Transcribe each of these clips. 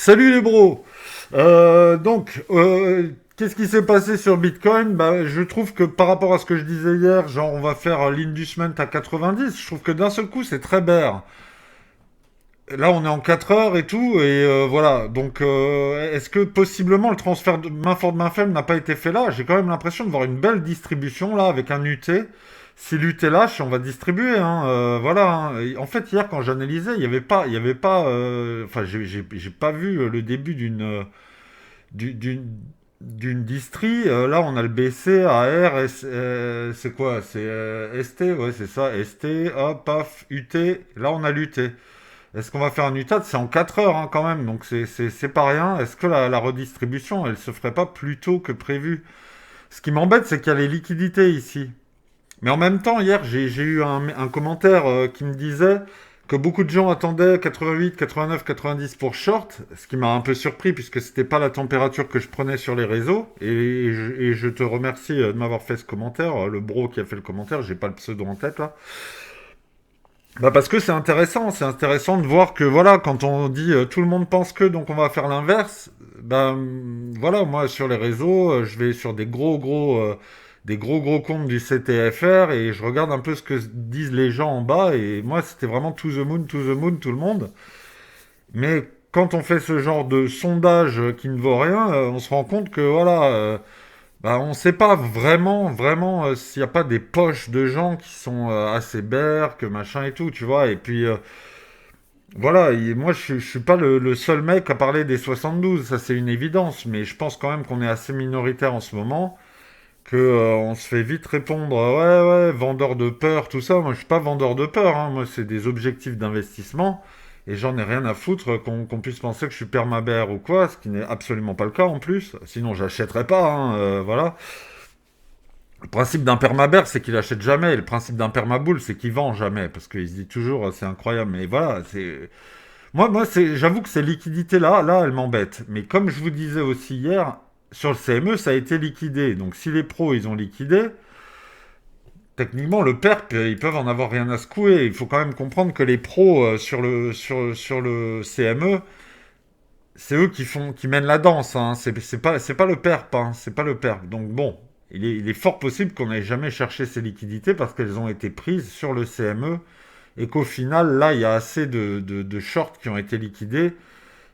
Salut les bros. Qu'est-ce qui s'est passé sur Bitcoin? Bah, je trouve que par rapport à ce que je disais hier, genre on va faire l'inducement à 90, je trouve que d'un seul coup c'est très bear. Là on est en 4 heures et tout, et voilà. Est-ce que possiblement le transfert de main forte main faible n'a pas été fait là? J'ai quand même l'impression de voir une belle distribution là avec un UT. Si l'UT lâche, on va distribuer, hein, voilà, hein. Et en fait, hier, quand j'analysais, enfin, j'ai pas vu le début d'une d'une distri. Là, on a le BC, AR, c'est quoi? C'est ST, ouais, c'est ça, ST, hop, paf, UT. Là, on a l'UT. Est-ce qu'on va faire un UTAD? C'est en 4 heures, hein, quand même, donc c'est pas rien. Est-ce que la redistribution, elle se ferait pas plus tôt que prévu? Ce qui m'embête, c'est qu'il y a les liquidités ici. Mais en même temps, hier, j'ai eu un commentaire qui me disait que beaucoup de gens attendaient 88, 89, 90 pour short, ce qui m'a un peu surpris puisque c'était pas la température que je prenais sur les réseaux. Et je te remercie de m'avoir fait ce commentaire, le bro qui a fait le commentaire, j'ai pas le pseudo en tête là. Bah parce que c'est intéressant de voir que voilà, quand on dit tout le monde pense que donc on va faire l'inverse, voilà, moi sur les réseaux, je vais sur des gros comptes du CTFR et je regarde un peu ce que disent les gens en bas et moi c'était vraiment to the moon, tout le monde. Mais quand on fait ce genre de sondage qui ne vaut rien, on se rend compte que voilà, on ne sait pas vraiment s'il n'y a pas des poches de gens qui sont assez berques, machin et tout, tu vois. Et puis voilà, moi je suis pas le seul mec à parler des 72, ça c'est une évidence, mais je pense quand même qu'on est assez minoritaire en ce moment, que on se fait vite répondre ouais vendeur de peur, tout ça. Moi je suis pas vendeur de peur, hein. Moi c'est des objectifs d'investissement. Et j'en ai rien à foutre qu'on puisse penser que je suis permabère ou quoi, ce qui n'est absolument pas le cas en plus. Sinon, j'achèterais pas, hein, voilà. Le principe d'un permabère, c'est qu'il achète jamais. Et le principe d'un permaboule, c'est qu'il vend jamais. Parce qu'il se dit toujours, c'est incroyable. Mais voilà, c'est. J'avoue que ces liquidités-là, elle m'embête. Mais comme je vous disais aussi hier, sur le CME, ça a été liquidé. Donc si les pros, ils ont liquidé, techniquement, le perp, ils peuvent en avoir rien à secouer. Il faut quand même comprendre que les pros sur le CME, c'est eux qui mènent la danse, hein. C'est pas le perp, hein. C'est pas le perp. Donc bon, il est fort possible qu'on n'ait jamais cherché ces liquidités parce qu'elles ont été prises sur le CME et qu'au final, là, il y a assez de shorts qui ont été liquidés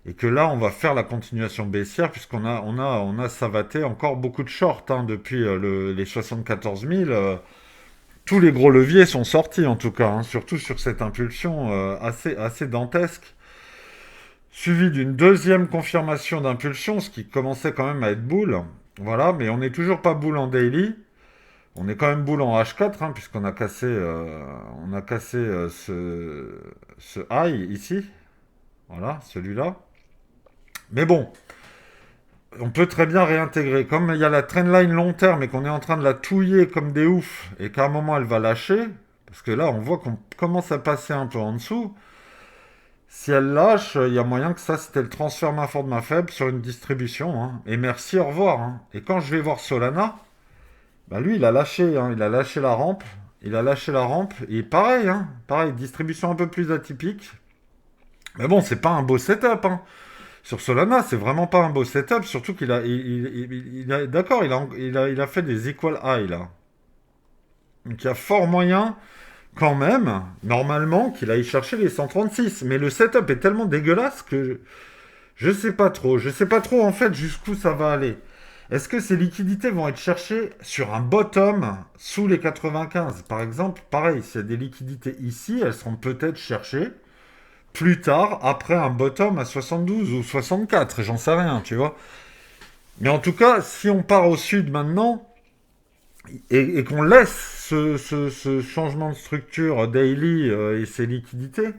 et que là, on va faire la continuation baissière puisqu'on a savaté encore beaucoup de shorts, hein, depuis les 74 000. Tous les gros leviers sont sortis en tout cas, hein, surtout sur cette impulsion assez dantesque, suivi d'une deuxième confirmation d'impulsion, ce qui commençait quand même à être boule. Voilà, mais on n'est toujours pas boule en daily. On est quand même boule en H4, hein, puisqu'on a cassé ce high ici. Voilà, celui-là. Mais bon, on peut très bien réintégrer. Comme il y a la trendline long terme et qu'on est en train de la touiller comme des oufs, et qu'à un moment elle va lâcher, parce que là on voit qu'on commence à passer un peu en dessous. Si elle lâche, il y a moyen que ça, c'était le transfert main forte, main faible sur une distribution, hein. Et merci, au revoir, hein. Et quand je vais voir Solana, bah lui, il a lâché, hein. Il a lâché la rampe. Il a lâché la rampe. Et pareil, hein. Pareil, distribution un peu plus atypique. Mais bon, c'est pas un beau setup, hein. Sur Solana, c'est vraiment pas un beau setup. Surtout qu'il a, d'accord, il a fait des equal high, là. Donc il y a fort moyen quand même, normalement, qu'il aille chercher les 136. Mais le setup est tellement dégueulasse que je sais pas trop. Je sais pas trop en fait jusqu'où ça va aller. Est-ce que ces liquidités vont être cherchées sur un bottom sous les 95? Par exemple, pareil, s'il y a des liquidités ici, elles seront peut-être cherchées plus tard, après un bottom à 72 ou 64, j'en sais rien, tu vois. Mais en tout cas, si on part au sud maintenant, et qu'on laisse ce changement de structure daily et ces liquidités,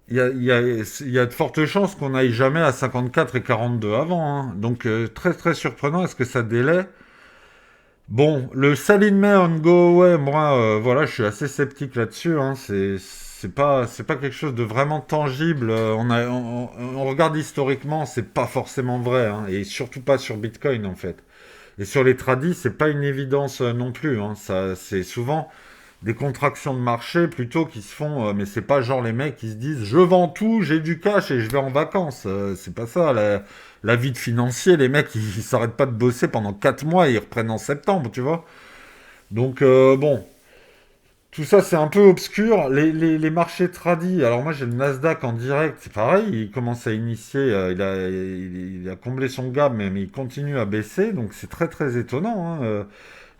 il y a de fortes chances qu'on n'aille jamais à 54 et 42 avant, hein. Donc très très surprenant, est-ce que ça délaie? Bon, le Saline May on Go Away, moi, voilà, je suis assez sceptique là-dessus, hein. C'est pas quelque chose de vraiment tangible. On regarde historiquement, c'est pas forcément vrai, hein, et surtout pas sur Bitcoin en fait. Et sur les tradis, c'est pas une évidence non plus, hein. Ça, c'est souvent des contractions de marché plutôt qui se font, mais c'est pas genre les mecs qui se disent je vends tout, j'ai du cash et je vais en vacances. C'est pas ça. La vie de financier, les mecs ils s'arrêtent pas de bosser pendant 4 mois et ils reprennent en septembre, tu vois. Donc bon, tout ça c'est un peu obscur. Les marchés tradis, alors moi j'ai le Nasdaq en direct, c'est pareil, il commence à initier, il a comblé son gap, mais il continue à baisser, donc c'est très très étonnant, hein.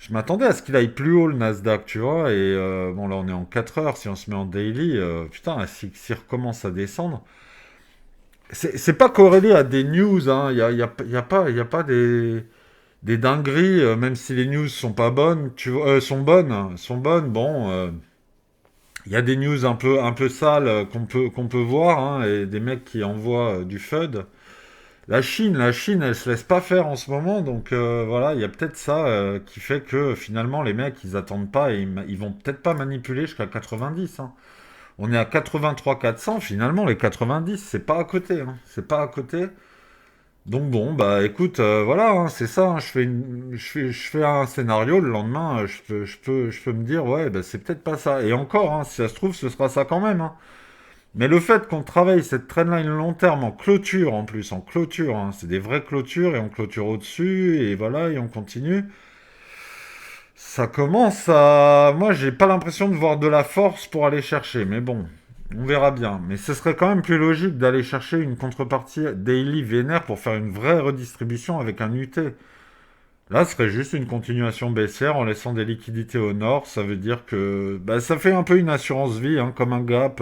Je m'attendais à ce qu'il aille plus haut le Nasdaq, tu vois, et bon là on est en 4 heures, si on se met en daily, putain, s'il recommence à descendre, c'est pas corrélé à des news, hein, il y a pas des dingueries, même si les news sont pas bonnes, tu vois, sont bonnes, bon, il y a des news un peu sales qu'on peut voir, hein, et des mecs qui envoient du FUD. La Chine, elle se laisse pas faire en ce moment, donc voilà, il y a peut-être ça qui fait que finalement les mecs ils attendent pas et ils vont peut-être pas manipuler jusqu'à 90, hein. On est à 83 400, finalement les 90 c'est pas à côté, hein, c'est pas à côté. Donc bon, bah écoute, voilà, hein, c'est ça, hein, je fais un scénario, le lendemain je peux me dire ouais, bah, c'est peut-être pas ça. Et encore, hein, si ça se trouve ce sera ça quand même, hein. Mais le fait qu'on travaille cette trendline long terme en clôture en plus, en clôture, hein, c'est des vraies clôtures et on clôture au-dessus et voilà et on continue. Ça commence à... Moi j'ai pas l'impression de voir de la force pour aller chercher, mais bon, on verra bien. Mais ce serait quand même plus logique d'aller chercher une contrepartie daily vénère pour faire une vraie redistribution avec un UT. Là, ce serait juste une continuation baissière en laissant des liquidités au nord. Ça veut dire que bah, ça fait un peu une assurance vie, hein, comme un gap.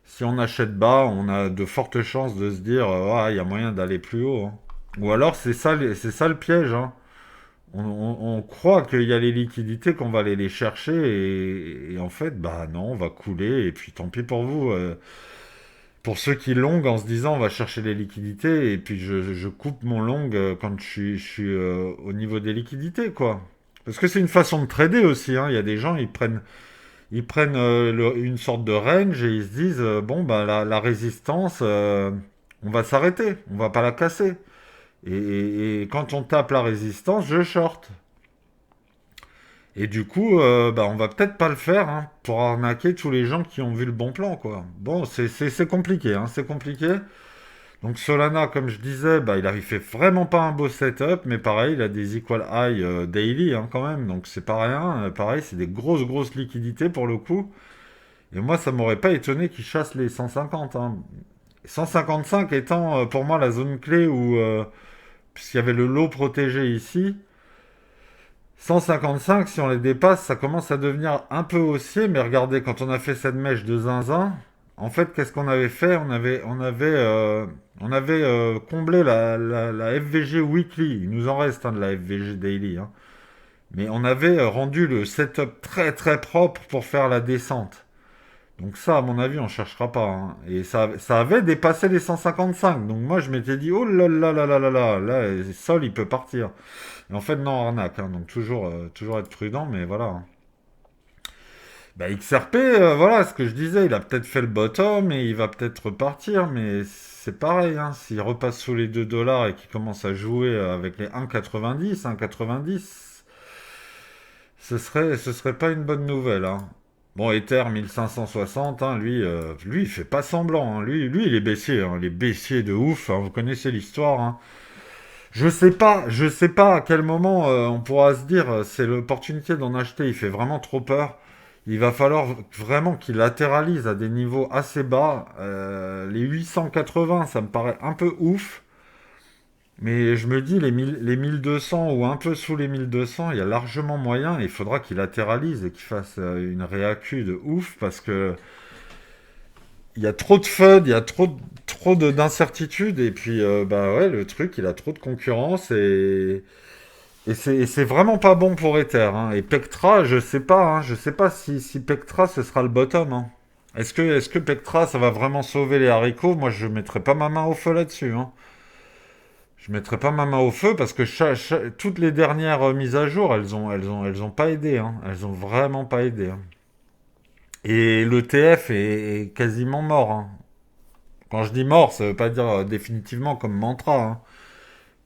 Si on achète bas, on a de fortes chances de se dire ah, il y a moyen d'aller plus haut, hein. Ou alors c'est ça le piège, hein. On croit qu'il y a les liquidités, qu'on va aller les chercher et en fait bah non, on va couler et puis tant pis pour vous. Pour ceux qui longent en se disant on va chercher les liquidités et puis je coupe mon long quand je suis au niveau des liquidités quoi. Parce que c'est une façon de trader aussi, hein. Il y a des gens ils prennent une sorte de range et ils se disent bon bah la résistance on va s'arrêter, on va pas la casser. Et quand on tape la résistance, je short. Et du coup, bah, on va peut-être pas le faire hein, pour arnaquer tous les gens qui ont vu le bon plan, quoi. Bon, c'est compliqué, hein, c'est compliqué. Donc Solana, comme je disais, bah, il fait vraiment pas un beau setup, mais pareil, il a des equal high daily hein, quand même, donc c'est pas rien. Pareil, c'est des grosses liquidités pour le coup. Et moi, ça m'aurait pas étonné qu'il chasse les 150, hein. 155 étant pour moi la zone clé où, puisqu'il y avait le lot protégé ici, 155, si on les dépasse, ça commence à devenir un peu haussier. Mais regardez, quand on a fait cette mèche de zinzin, en fait, qu'est-ce qu'on avait fait? On avait comblé la FVG Weekly. Il nous en reste hein, de la FVG Daily, hein. Mais on avait rendu le setup très propre pour faire la descente. Donc ça, à mon avis, on cherchera pas, hein. Et ça avait dépassé les 155. Donc moi, je m'étais dit, oh là, Sol, il peut partir. Et en fait, non, arnaque, hein. Donc toujours être prudent, mais voilà, hein. Bah, XRP, voilà, ce que je disais, il a peut-être fait le bottom et il va peut-être repartir, mais c'est pareil, hein. S'il repasse sous les 2 dollars et qu'il commence à jouer avec les 1,90, 1,90, ce serait pas une bonne nouvelle, hein. Bon, Ether 1560, hein, lui, il fait pas semblant, hein. Lui, il est baissier, hein. Il est baissier de ouf, hein. Vous connaissez l'histoire, hein. Je sais pas à quel moment on pourra se dire c'est l'opportunité d'en acheter. Il fait vraiment trop peur. Il va falloir vraiment qu'il latéralise à des niveaux assez bas. Les 880, ça me paraît un peu ouf. Mais je me dis, les 1200 ou un peu sous les 1200, il y a largement moyen. Il faudra qu'il latéralise et qu'il fasse une réacu de ouf parce que il y a trop de FUD, il y a d'incertitudes. Et puis, bah ouais, le truc, il a trop de concurrence et c'est vraiment pas bon pour Ether, hein. Et Pectra, je sais pas, hein, je sais pas si Pectra ce sera le bottom, hein. Est-ce que Pectra ça va vraiment sauver les haricots? Moi je mettrai pas ma main au feu là-dessus, hein. Je mettrai pas ma main au feu parce que toutes les dernières mises à jour, elles ont pas aidé, hein. Elles ont vraiment pas aidé, hein. Et l'ETF est quasiment mort, hein. Quand je dis mort, ça veut pas dire définitivement comme mantra, hein.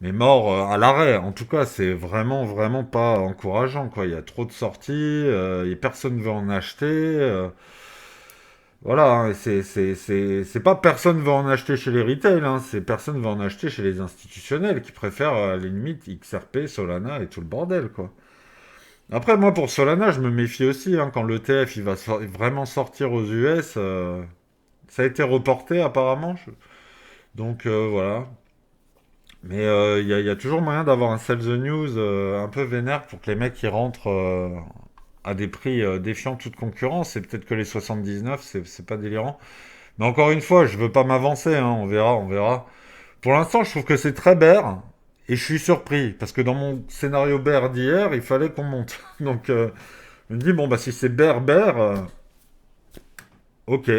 mais mort à l'arrêt. En tout cas, c'est vraiment, vraiment pas encourageant, quoi. Il y a trop de sorties, et personne ne veut en acheter. Voilà, hein, c'est pas personne veut en acheter chez les retail, hein, c'est personne veut en acheter chez les institutionnels qui préfèrent à la limite XRP, Solana et tout le bordel, quoi. Après, moi, pour Solana, je me méfie aussi, hein, quand l'ETF il va vraiment sortir aux US. Ça a été reporté apparemment. Donc voilà. Mais il y a toujours moyen d'avoir un sell the news un peu vénère pour que les mecs ils rentrent à des prix défiant toute concurrence. Et peut-être que les 79, c'est pas délirant. Mais encore une fois, je veux pas m'avancer, hein, on verra, on verra. Pour l'instant, je trouve que c'est très bear. Et je suis surpris, parce que dans mon scénario bear d'hier, il fallait qu'on monte. Donc je me dis, bon, bah si c'est bear, bear, ok.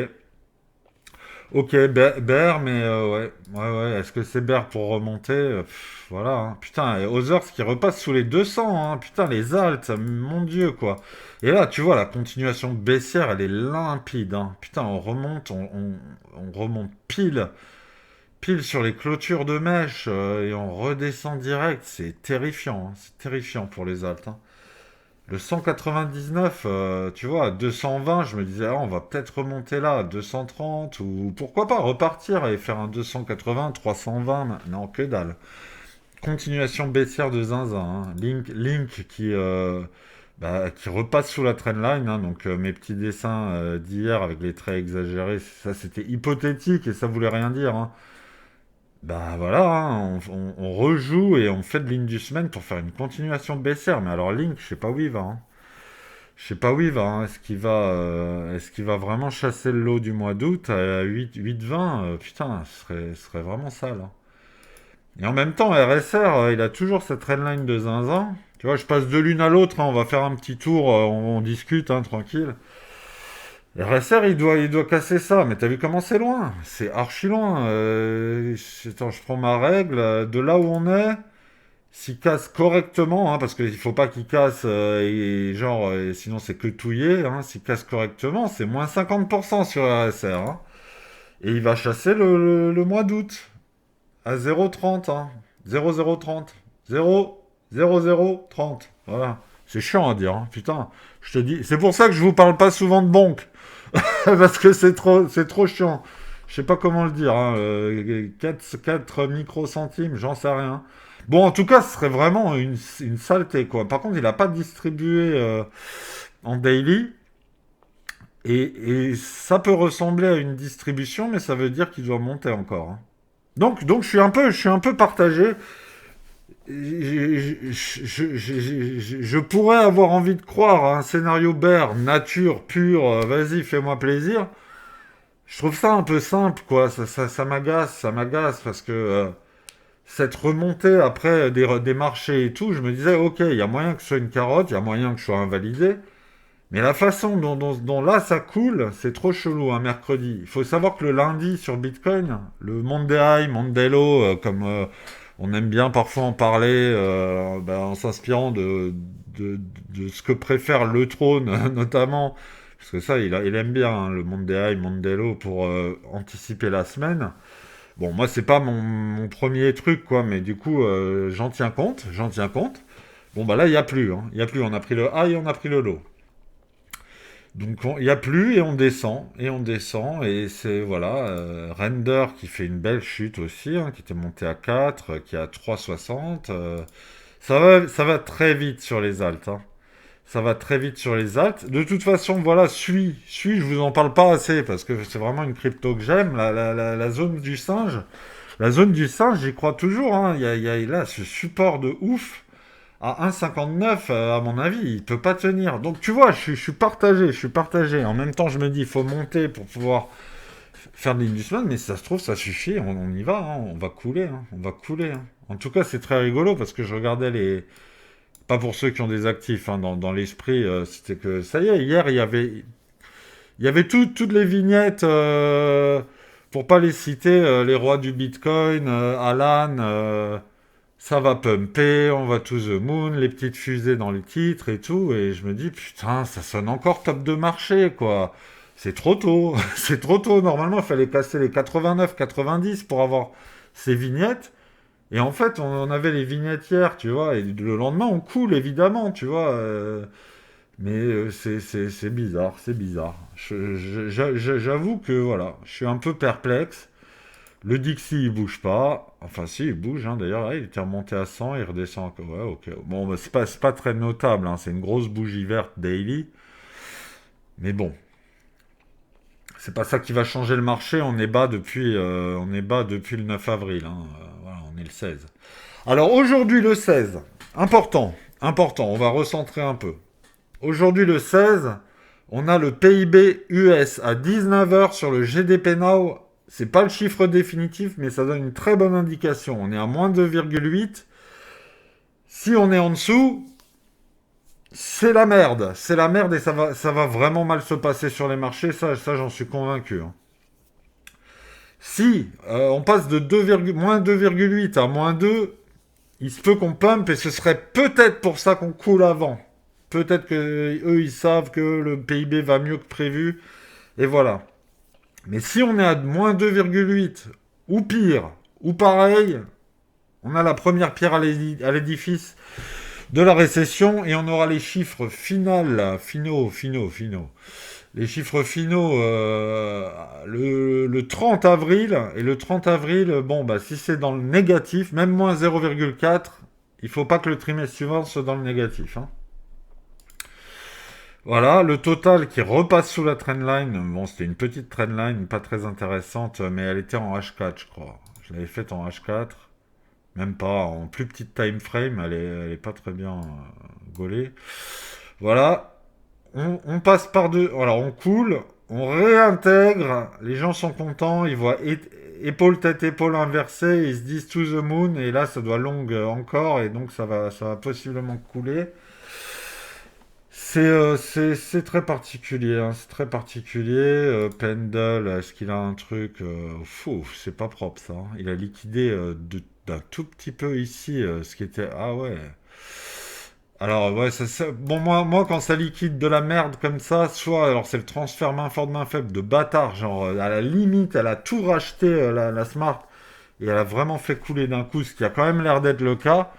Ok, Bear, mais ouais, ouais, ouais. Est-ce que c'est Bear pour remonter? Voilà, hein. Putain, et Others qui repasse sous les 200, hein. Putain, les alts, mon Dieu, quoi. Et là, tu vois, la continuation baissière, elle est limpide, hein. Putain, on remonte, on remonte pile, pile sur les clôtures de mèche, et on redescend direct. C'est terrifiant, hein. C'est terrifiant pour les alts, hein. Le 199, tu vois, à 220, je me disais, ah, on va peut-être remonter là à 230, ou pourquoi pas repartir et faire un 280, 320. Non, que dalle. Continuation baissière de zinzin, hein. Link qui repasse sous la trendline, hein. Donc mes petits dessins d'hier avec les traits exagérés, ça c'était hypothétique et ça voulait rien dire, hein. Bah voilà, hein, on rejoue et on fait de ligne du semaine pour faire une continuation baissière. Mais alors Link, je sais pas où il va, hein. Je sais pas où il va, hein. Est-ce qu'il va vraiment chasser le lot du mois d'août à 8,20? Putain, ce serait vraiment sale, hein. Et en même temps, RSR, il a toujours cette trendline de zinzin. Tu vois, je passe de l'une à l'autre, hein. On va faire un petit tour, on discute, hein, tranquille. RSR, il doit casser ça, mais t'as vu comment c'est loin? C'est archi loin. Attends, je prends ma règle. De là où on est, s'il casse correctement, hein, parce qu'il faut pas qu'il casse, et genre, sinon c'est que touiller, hein, s'il casse correctement, c'est moins 50% sur RSR, hein. Et il va chasser le mois d'août à 0,30, hein. 0,030. 0,0030. Voilà. C'est chiant à dire, hein. Putain, je te dis. C'est pour ça que je vous parle pas souvent de banque. Parce que c'est trop chiant. Je sais pas comment le dire, hein. 4 microcentimes, j'en sais rien. Bon, en tout cas, ce serait vraiment une saleté, quoi. Par contre, il n'a pas distribué en daily. Et ça peut ressembler à une distribution, mais ça veut dire qu'il doit monter encore, hein. Donc je suis un peu partagé. Je pourrais avoir envie de croire à un scénario bear, nature pure, vas-y, fais-moi plaisir. Je trouve ça un peu simple, quoi. Ça m'agace, parce que cette remontée après des marchés et tout, je me disais, ok, il y a moyen que ce soit une carotte, il y a moyen que je sois invalidé. Mais la façon dont là ça coule, c'est trop chelou un mercredi. Il faut savoir que le lundi sur Bitcoin, le Monday High, Monday Low, comme on aime bien parfois en parler, en s'inspirant de ce que préfère le trône, notamment, parce que ça, il aime bien, hein, le Monday High, Monday Low pour anticiper la semaine. Bon, moi, c'est pas mon premier truc, quoi, mais du coup, j'en tiens compte, j'en tiens compte. Bon, bah là, il n'y a plus, hein. Il y a plus, on a pris le high, on a pris le low. Donc il n'y a plus et on descend, et on descend, et c'est, voilà, Render qui fait une belle chute aussi, hein, qui était monté à 4, qui est à 3,60. Ça va très vite sur les alts, hein. Ça va très vite sur les alts. De toute façon, voilà, je vous en parle pas assez, parce que c'est vraiment une crypto que j'aime, la zone du singe. La zone du singe, j'y crois toujours, hein. Il y a là ce support de ouf à 1,59, à mon avis, il peut pas tenir. Donc tu vois, je suis partagé, je suis partagé. En même temps, je me dis, il faut monter pour pouvoir faire de l'industrial, mais si ça se trouve, ça suffit, on y va, hein, on va couler, hein, on va couler, hein. En tout cas, c'est très rigolo parce que je regardais les... Pas pour ceux qui ont des actifs, hein, dans l'esprit, c'était que ça y est, hier, il y avait toutes les vignettes, pour pas les citer, les rois du Bitcoin, Alan, ça va pumper, on va to the moon, les petites fusées dans les titres et tout, et je me dis, putain, ça sonne encore top de marché, quoi. C'est trop tôt, c'est trop tôt. Normalement, il fallait casser les 89, 90 pour avoir ces vignettes. Et en fait, on avait les vignettes hier, tu vois, et le lendemain, on coule, évidemment, tu vois. Mais c'est bizarre, c'est bizarre. J'avoue que, voilà, je suis un peu perplexe. Le Dixie, il bouge pas. Enfin, si, il bouge, hein, d'ailleurs. Ouais, il était remonté à 100, il redescend encore. Ouais, ok. Bon, bah, c'est pas très notable, hein. C'est une grosse bougie verte daily. Mais bon, c'est pas ça qui va changer le marché. On est bas depuis le 9 avril, hein. Voilà, on est le 16. Alors aujourd'hui, le 16, important, important, on va recentrer un peu. Aujourd'hui, le 16, on a le PIB US à 19 heures sur le GDP Now. C'est pas le chiffre définitif, mais ça donne une très bonne indication. On est à moins 2,8. Si on est en dessous, c'est la merde. C'est la merde et ça va vraiment mal se passer sur les marchés. Ça j'en suis convaincu, hein. Si on passe de moins 2,8 à moins 2, il se peut qu'on pump et ce serait peut-être pour ça qu'on coule avant. Peut-être que eux ils savent que le PIB va mieux que prévu et voilà. Mais si on est à moins 2,8 ou pire ou pareil, on a la première pierre à l'édifice de la récession et on aura les chiffres finaux. Les chiffres finaux le 30 avril. Et le 30 avril, bon, bah, si c'est dans le négatif, même moins 0,4, il faut pas que le trimestre suivant soit dans le négatif, hein. Voilà, le total qui repasse sous la trendline. Bon, c'était une petite trendline, pas très intéressante, mais elle était en H4, je crois. Je l'avais faite en H4, même pas en plus petite time frame, elle est pas très bien gaulée. Voilà, on passe par deux, voilà, on coule, on réintègre, les gens sont contents, ils voient épaule, tête, épaule inversée, ils se disent to the moon, et là ça doit long encore, et donc ça va possiblement couler. C'est très particulier, hein, c'est très particulier. Pendle, est-ce qu'il a un truc fou, c'est pas propre ça, hein. Il a liquidé d'un tout petit peu ici, ce qui était. Ah ouais. Alors ouais, bon moi quand ça liquide de la merde comme ça, soit alors c'est le transfert main forte main faible de bâtard, genre à la limite elle a tout racheté la Smart et elle a vraiment fait couler d'un coup, ce qui a quand même l'air d'être le cas.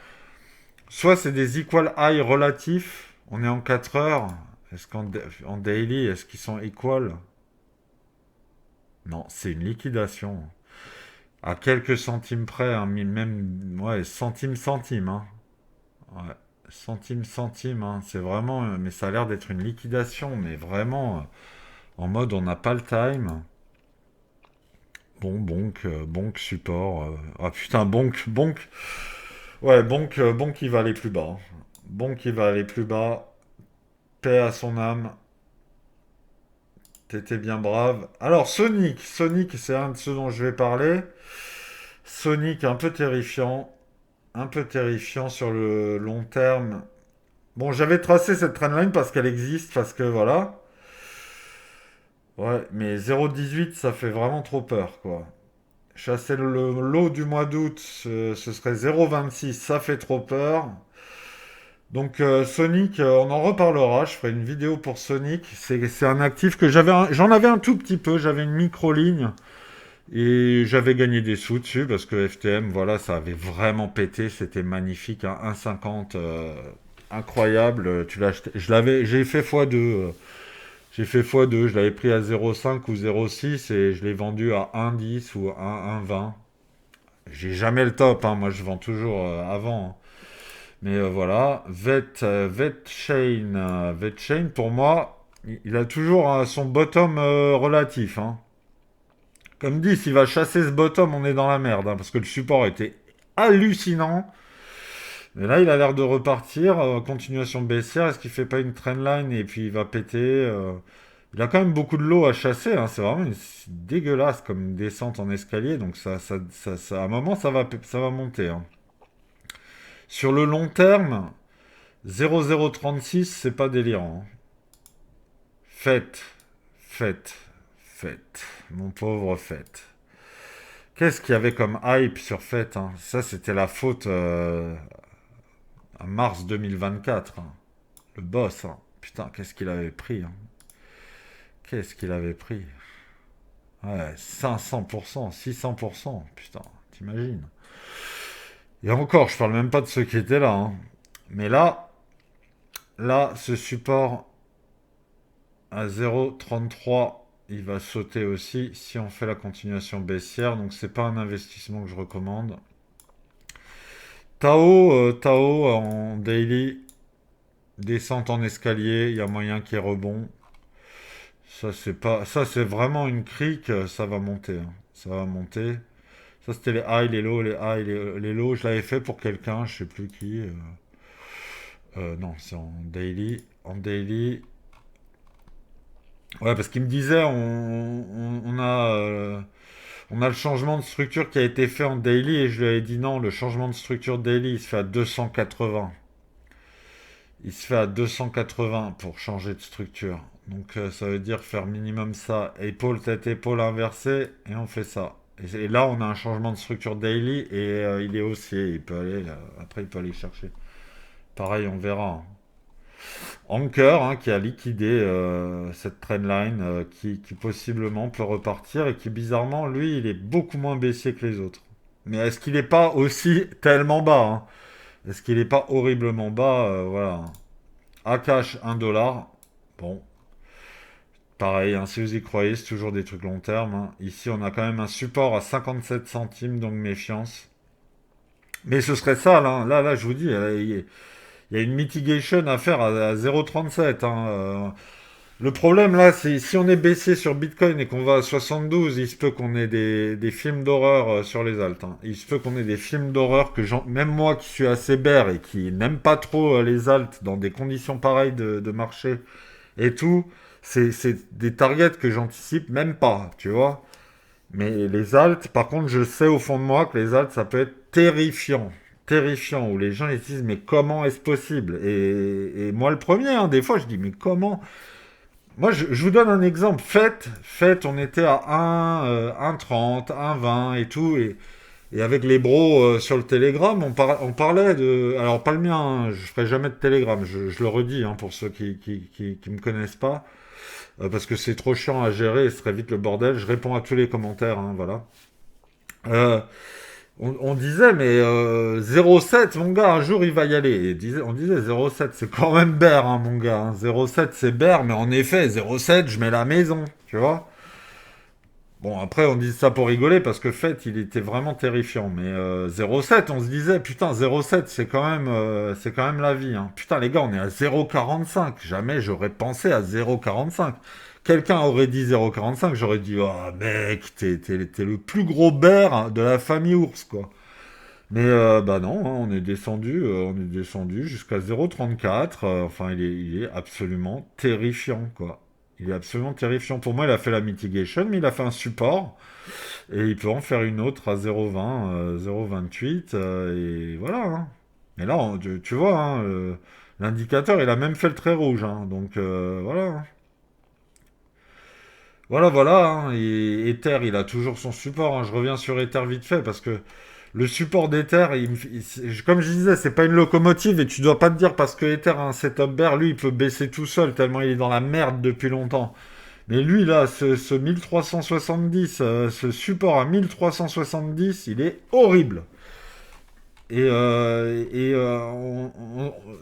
Soit c'est des equal high relatifs, on est en 4 heures. Est-ce en daily, est-ce qu'ils sont equal? Non, c'est une liquidation. À quelques centimes près, hein, même, ouais, centime, hein. Ouais, centime, hein. C'est vraiment, mais ça a l'air d'être une liquidation, mais vraiment, en mode on n'a pas le time. Bon, bonk, support. Ah putain, bonk. Ouais, bonk, il va aller plus bas, hein. Bonk, il va aller plus bas. Paix à son âme. T'étais bien brave. Alors, Sonic, c'est un de ceux dont je vais parler. Sonic, un peu terrifiant sur le long terme. Bon, j'avais tracé cette trendline parce qu'elle existe, parce que voilà. Ouais, mais 0,18, ça fait vraiment trop peur, quoi. Chasser le lot du mois d'août, ce serait 0,26, ça fait trop peur. Donc Sonic, on en reparlera. Je ferai une vidéo pour Sonic. C'est un actif que j'en avais un tout petit peu. J'avais une micro-ligne et j'avais gagné des sous dessus parce que FTM, voilà, ça avait vraiment pété. C'était magnifique, hein, 1,50, incroyable. Tu l'as acheté. J'ai fait x2. J'ai fait x2. Je l'avais pris à 0,5 ou 0,6 et je l'ai vendu à 1,10 ou 1,20. J'ai jamais le top, hein. Moi, je vends toujours avant, hein. Mais voilà, VeChain, pour moi, il a toujours son bottom relatif, hein. Comme dit, s'il va chasser ce bottom, on est dans la merde, hein, parce que le support était hallucinant. Mais là, il a l'air de repartir, continuation baissière. Est-ce qu'il fait pas une trendline et puis il va péter Il a quand même beaucoup de lots à chasser, hein. C'est vraiment dégueulasse comme descente en escalier. Donc à un moment, ça va monter, hein. Sur le long terme, 0,036, c'est pas délirant, hein. Faites, faites, faites. Mon pauvre faites. Qu'est-ce qu'il y avait comme hype sur faites, hein? Ça, c'était la faute à mars 2024, hein. Le boss, hein. Putain, qu'est-ce qu'il avait pris, hein. Qu'est-ce qu'il avait pris? Ouais, 500%, 600%. Putain, t'imagines? Et encore, je parle même pas de ceux qui étaient là, hein. Mais là, ce support à 0,33, il va sauter aussi si on fait la continuation baissière. Donc c'est pas un investissement que je recommande. Tao en daily, descente en escalier, il y a moyen qu'il y ait rebond. Ça c'est pas, ça c'est vraiment une crique, ça va monter, hein. Ça va monter. Ça c'était les highs, les lows, les highs, les lows. Je l'avais fait pour quelqu'un, je sais plus qui. Non, c'est en daily. En daily. Ouais, parce qu'il me disait, on a le changement de structure qui a été fait en daily et je lui avais dit non, le changement de structure daily, il se fait à 280. Il se fait à 280 pour changer de structure. Donc ça veut dire faire minimum ça. Épaule, tête, épaule inversée et on fait ça. Et là, on a un changement de structure daily et il est haussier. Il peut aller, après, il peut aller chercher. Pareil, on verra, hein. Anker, hein, qui a liquidé cette trendline, qui possiblement peut repartir et qui bizarrement, lui, il est beaucoup moins baissier que les autres. Mais est-ce qu'il n'est pas aussi tellement bas, hein? Est-ce qu'il n'est pas horriblement bas? Voilà. Akash, 1 dollar. Bon, pareil, hein, si vous y croyez, c'est toujours des trucs long terme, hein. Ici, on a quand même un support à 57 centimes, donc méfiance. Mais ce serait ça, là, là, je vous dis, il y a une mitigation à faire à 0,37, hein. Le problème là, c'est si on est baissier sur Bitcoin et qu'on va à 72, il se peut qu'on ait des films d'horreur sur les altes, hein. Il se peut qu'on ait des films d'horreur même moi qui suis assez bear et qui n'aime pas trop les altes dans des conditions pareilles de marché et tout, c'est des targets que j'anticipe même pas, tu vois. Mais les altes, par contre, je sais au fond de moi que les altes, ça peut être terrifiant. Terrifiant, où les gens ils se disent mais comment est-ce possible et moi le premier, hein, des fois je dis mais comment. Moi, je vous donne un exemple. Faites, on était à 1,30, 1,20 et tout. Et avec les bros sur le Telegram, on parlait de... Alors, pas le mien, hein, je ferai jamais de Telegram. Je le redis, hein, pour ceux qui me connaissent pas. Parce que c'est trop chiant à gérer et ce serait vite le bordel. Je réponds à tous les commentaires, hein, voilà. Euh, on disait, mais 0,7, mon gars, un jour il va y aller. On disait 0,7, c'est quand même bear, hein, mon gars, hein. 0,7, c'est bear, mais en effet, 0,7, je mets la maison, tu vois. Bon, après, on dit ça pour rigoler parce que fait, il était vraiment terrifiant. Mais 0,7, on se disait, putain, 0,7, c'est quand même la vie, hein. Putain, les gars, on est à 0,45. Jamais j'aurais pensé à 0,45. Quelqu'un aurait dit 0,45, j'aurais dit, oh mec, t'es le plus gros bear de la famille ours, quoi. Mais bah non, hein, on est descendu jusqu'à 0,34. Enfin, il est absolument terrifiant, quoi. Il est absolument terrifiant. Pour moi, il a fait la mitigation, mais il a fait un support. Et il peut en faire une autre à 0,20, 0,28. Et voilà, hein. Mais là, tu vois, hein, l'indicateur, il a même fait le trait rouge, hein. Donc voilà, hein. Voilà, voilà, hein. Et Ether, il a toujours son support, hein. Je reviens sur Ether vite fait parce que le support d'Ether, comme je disais, c'est pas une locomotive et tu dois pas te dire parce que Ether a un setup bear, lui, il peut baisser tout seul tellement il est dans la merde depuis longtemps. Mais lui, là, ce 1370, ce support à 1370, il est horrible.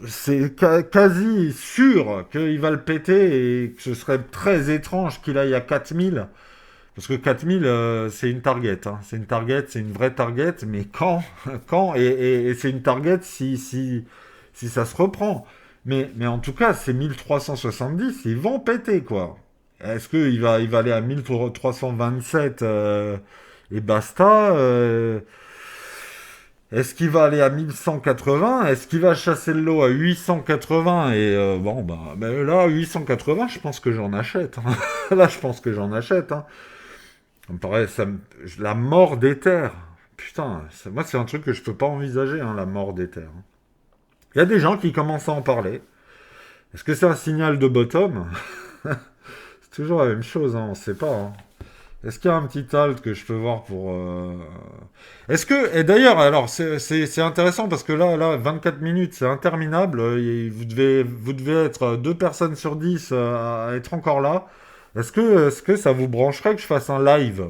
C'est quasi sûr qu'il va le péter et que ce serait très étrange qu'il aille à 4000. Parce que 4000, c'est une target, hein. C'est une target, c'est une vraie target, mais quand? Quand? Et c'est une target si ça se reprend. Mais en tout cas, ces 1370, ils vont péter, quoi. Est-ce qu'il va aller à 1327 et basta? Est-ce qu'il va aller à 1180? Est-ce qu'il va chasser le lot à 880? Et bon, bah, là, 880, je pense que j'en achète, hein. Là, je pense que j'en achète, hein. Ça me paraît, la mort d'Ether. Putain, moi, c'est un truc que je peux pas envisager, hein, la mort d'Ether, hein. Il y a des gens qui commencent à en parler. Est-ce que c'est un signal de bottom? C'est toujours la même chose, hein, on sait pas, hein. Est-ce qu'il y a un petit alt que je peux voir pour... Est-ce que... Et d'ailleurs, alors, c'est intéressant parce que là, 24 minutes, c'est interminable. Vous devez être 2 personnes sur 10 à être encore là. Est-ce que ça vous brancherait que je fasse un live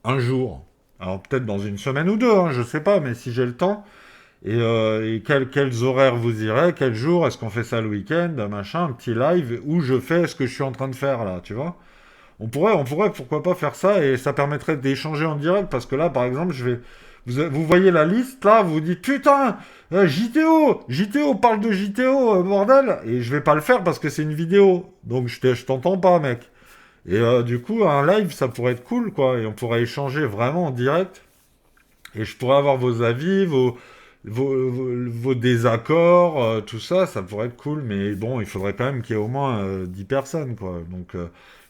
un jour? Alors peut-être dans une semaine ou deux, hein, je sais pas, mais si j'ai le temps. et quels horaires vous irez, quel jour, est-ce qu'on fait ça le week-end, machin, un petit live où je fais ce que je suis en train de faire là, tu vois. On pourrait, pourquoi pas faire ça et ça permettrait d'échanger en direct parce que là, par exemple, vous voyez la liste là, vous vous dites putain, JTO parle de JTO, bordel, et je vais pas le faire parce que c'est une vidéo, donc je t'entends pas, mec. Et du coup, un live, ça pourrait être cool, quoi, et on pourrait échanger vraiment en direct et je pourrais avoir vos avis, vos désaccords, tout ça, ça pourrait être cool, mais bon, il faudrait quand même qu'il y ait au moins 10 personnes, quoi. Donc,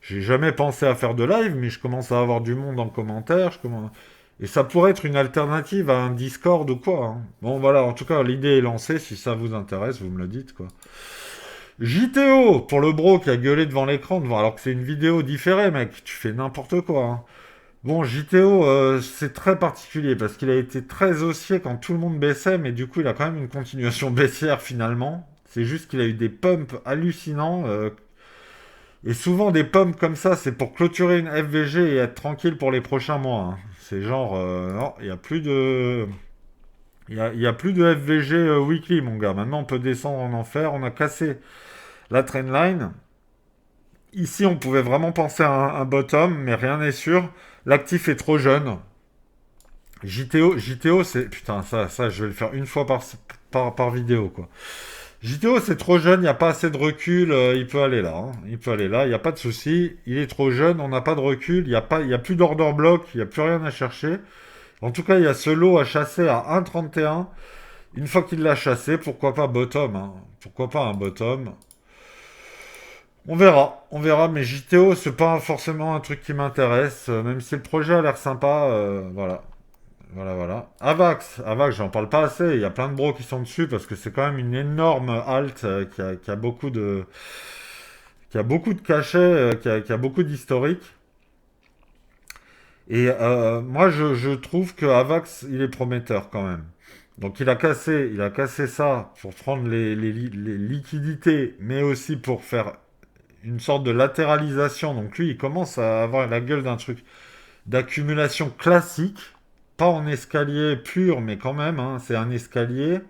j'ai jamais pensé à faire de live, mais je commence à avoir du monde en commentaire, et ça pourrait être une alternative à un Discord ou quoi, hein. Bon, voilà, en tout cas, l'idée est lancée, si ça vous intéresse, vous me le dites, quoi. JTO, pour le bro qui a gueulé devant l'écran, alors que c'est une vidéo différée, mec, tu fais n'importe quoi, hein. Bon, JTO, c'est très particulier parce qu'il a été très haussier quand tout le monde baissait, mais du coup, il a quand même une continuation baissière finalement. C'est juste qu'il a eu des pumps hallucinants. Et souvent, des pumps comme ça, c'est pour clôturer une FVG et être tranquille pour les prochains mois, hein. C'est genre, non, il n'y a plus de. Il y a plus de FVG weekly, mon gars. Maintenant, on peut descendre en enfer. On a cassé la trendline. Ici, on pouvait vraiment penser à un bottom, mais rien n'est sûr. L'actif est trop jeune. JTO, c'est... Putain, ça, je vais le faire une fois par vidéo, quoi. JTO, c'est trop jeune, il n'y a pas assez de recul, il peut aller là, hein. Il peut aller là, il n'y a pas de souci. Il est trop jeune, on n'a pas de recul, il y a plus d'order block, il n'y a plus rien à chercher. En tout cas, il y a ce lot à chasser à 1,31. Une fois qu'il l'a chassé, pourquoi pas bottom, hein. Pourquoi pas un bottom. On verra, mais JTO, c'est pas forcément un truc qui m'intéresse, même si le projet a l'air sympa, voilà. Voilà. Avax, j'en parle pas assez. Il y a plein de bros qui sont dessus parce que c'est quand même une énorme alt qui a beaucoup de cachets, qui a beaucoup d'historique. Et moi, je trouve que Avax, il est prometteur quand même. Donc il a cassé ça pour prendre les liquidités, mais aussi pour faire une sorte de latéralisation. Donc lui, il commence à avoir la gueule d'un truc d'accumulation classique, pas en escalier pur, mais quand même, hein, c'est un escalier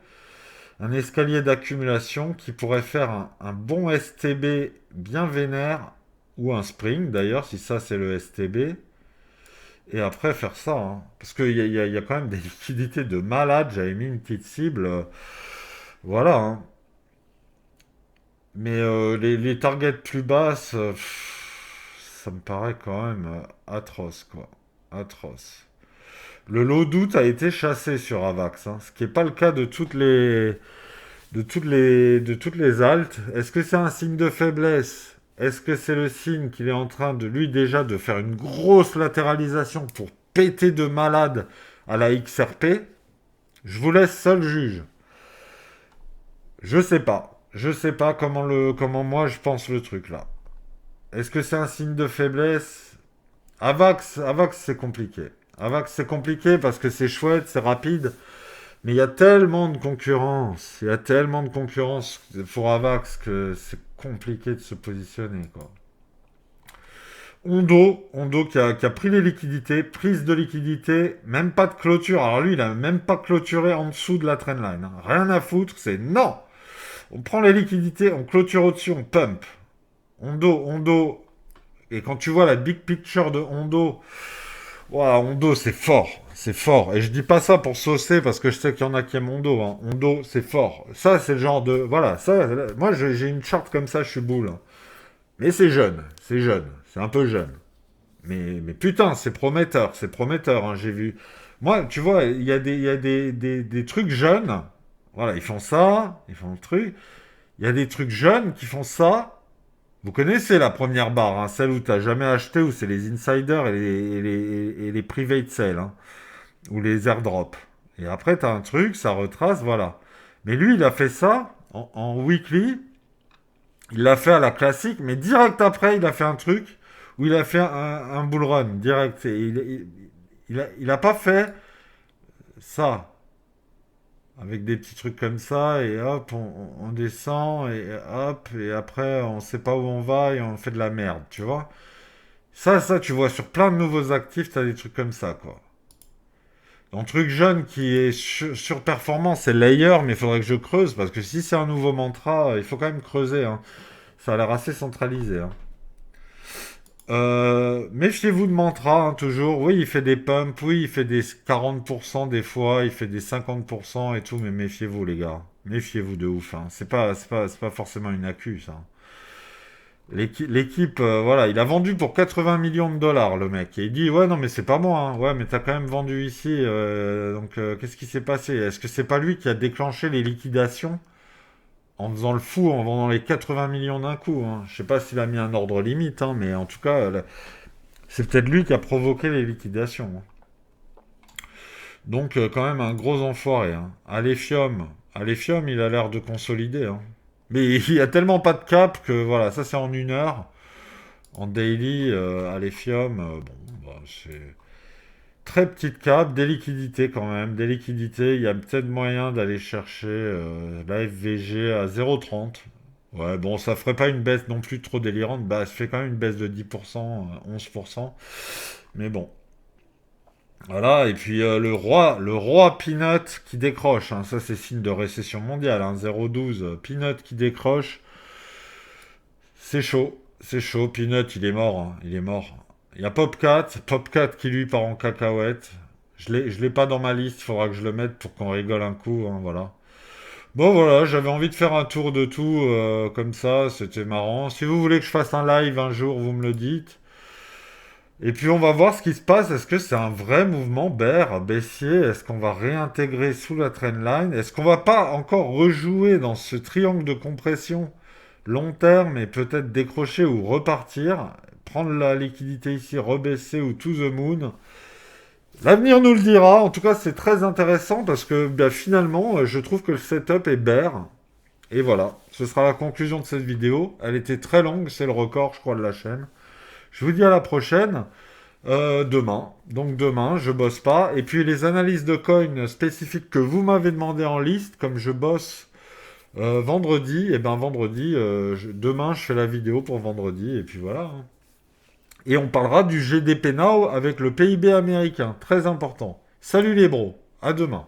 d'accumulation qui pourrait faire un bon STB bien vénère, ou un spring d'ailleurs, si ça c'est le STB, et après faire ça, hein. Parce qu'il y a quand même des liquidités de malade, j'avais mis une petite cible, voilà, hein. Mais les targets plus basses, ça me paraît quand même atroce, quoi. Atroce. Le lot d'août a été chassé sur Avax, hein, ce qui n'est pas le cas de toutes les altes. Est-ce que c'est un signe de faiblesse? Est-ce que c'est le signe qu'il est en train de lui déjà de faire une grosse latéralisation pour péter de malade à la XRP? Je vous laisse seul juge. Je sais pas. Je sais pas comment moi je pense le truc là. Est-ce que c'est un signe de faiblesse? Avax c'est compliqué. Avax c'est compliqué parce que c'est chouette, c'est rapide. Mais il y a tellement de concurrence pour Avax que c'est compliqué de se positionner, quoi. Hondo qui a pris les liquidités, prise de liquidité, même pas de clôture. Alors lui, il a même pas clôturé en dessous de la trendline, hein. Rien à foutre, c'est non. On prend les liquidités, on clôture au-dessus, on pump. Hondo. Et quand tu vois la big picture de Hondo, ouah, Hondo, c'est fort. C'est fort. Et je dis pas ça pour saucer parce que je sais qu'il y en a qui aiment Hondo, hein. Hondo, c'est fort. Ça, c'est le genre de. Voilà, ça. Moi, j'ai une charte comme ça, je suis boule, hein. Mais c'est jeune. C'est jeune. C'est un peu jeune. Mais putain, c'est prometteur. C'est prometteur, hein, j'ai vu. Moi, tu vois, il y a des trucs jeunes. Voilà, ils font ça. Ils font le truc. Il y a des trucs jeunes qui font ça. Vous connaissez la première barre, hein, celle où tu n'as jamais acheté, où c'est les insiders et les private sales, hein, ou les airdrops. Et après, tu as un truc, ça retrace, voilà. Mais lui, il a fait ça en weekly, il l'a fait à la classique, mais direct après, il a fait un truc où il a fait un bull run, direct. Et il a pas fait ça, avec des petits trucs comme ça, et hop, on descend, et hop, et après, on sait pas où on va, et on fait de la merde, tu vois. Ça, tu vois, sur plein de nouveaux actifs, t'as des trucs comme ça, quoi. Un truc jeune qui est surperformant, c'est Layer, mais il faudrait que je creuse, parce que si c'est un nouveau mantra, il faut quand même creuser, hein. Ça a l'air assez centralisé, hein. Méfiez-vous de mantra, hein, toujours. Oui, il fait des pumps, oui, il fait des 40% des fois, il fait des 50% et tout, mais méfiez-vous, les gars. Méfiez-vous de ouf, hein. C'est pas forcément une accu, ça. L'équipe, voilà, il a vendu pour 80 millions de dollars, le mec. Et il dit, ouais, non, mais c'est pas moi, hein. Ouais, mais t'as quand même vendu ici. Donc, qu'est-ce qui s'est passé? Est-ce que c'est pas lui qui a déclenché les liquidations en faisant le fou, en vendant les 80 millions d'un coup, hein? Je sais pas s'il a mis un ordre limite, hein, mais en tout cas, c'est peut-être lui qui a provoqué les liquidations, hein. Donc, quand même, un gros enfoiré, hein. Alephium, il a l'air de consolider, hein. Mais il y a tellement pas de cap que voilà, ça c'est en 1 heure. En daily, Alephium, bon, bah, c'est très petite cap, des liquidités quand même, des liquidités. Il y a peut-être moyen d'aller chercher la FVG à 0,30. Ouais, bon, ça ferait pas une baisse non plus trop délirante. Bah, ça fait quand même une baisse de 10%, 11%. Mais bon, voilà. Et puis le roi Peanut qui décroche, hein. Ça, c'est signe de récession mondiale, hein. 0,12. Peanut qui décroche. C'est chaud, c'est chaud. Peanut, il est mort, hein. Il est mort. Il y a Popcat qui lui part en cacahuète. Je l'ai pas dans ma liste, il faudra que je le mette pour qu'on rigole un coup, hein, voilà. Bon voilà, j'avais envie de faire un tour de tout comme ça, c'était marrant. Si vous voulez que je fasse un live un jour, vous me le dites. Et puis on va voir ce qui se passe. Est-ce que c'est un vrai mouvement baissier? Est-ce qu'on va réintégrer sous la trendline? Est-ce qu'on va pas encore rejouer dans ce triangle de compression long terme et peut-être décrocher ou repartir, prendre la liquidité ici, rebaisser ou to the moon? L'avenir nous le dira. En tout cas, c'est très intéressant parce que bah, finalement, je trouve que le setup est bear. Et voilà, ce sera la conclusion de cette vidéo. Elle était très longue, c'est le record, je crois, de la chaîne. Je vous dis à la prochaine. Demain. Donc demain, je bosse pas. Et puis les analyses de coins spécifiques que vous m'avez demandé en liste, comme je bosse vendredi, et ben vendredi, demain je fais la vidéo pour vendredi, et puis voilà, hein. Et on parlera du GDP Now avec le PIB américain, très important. Salut les bros, à demain.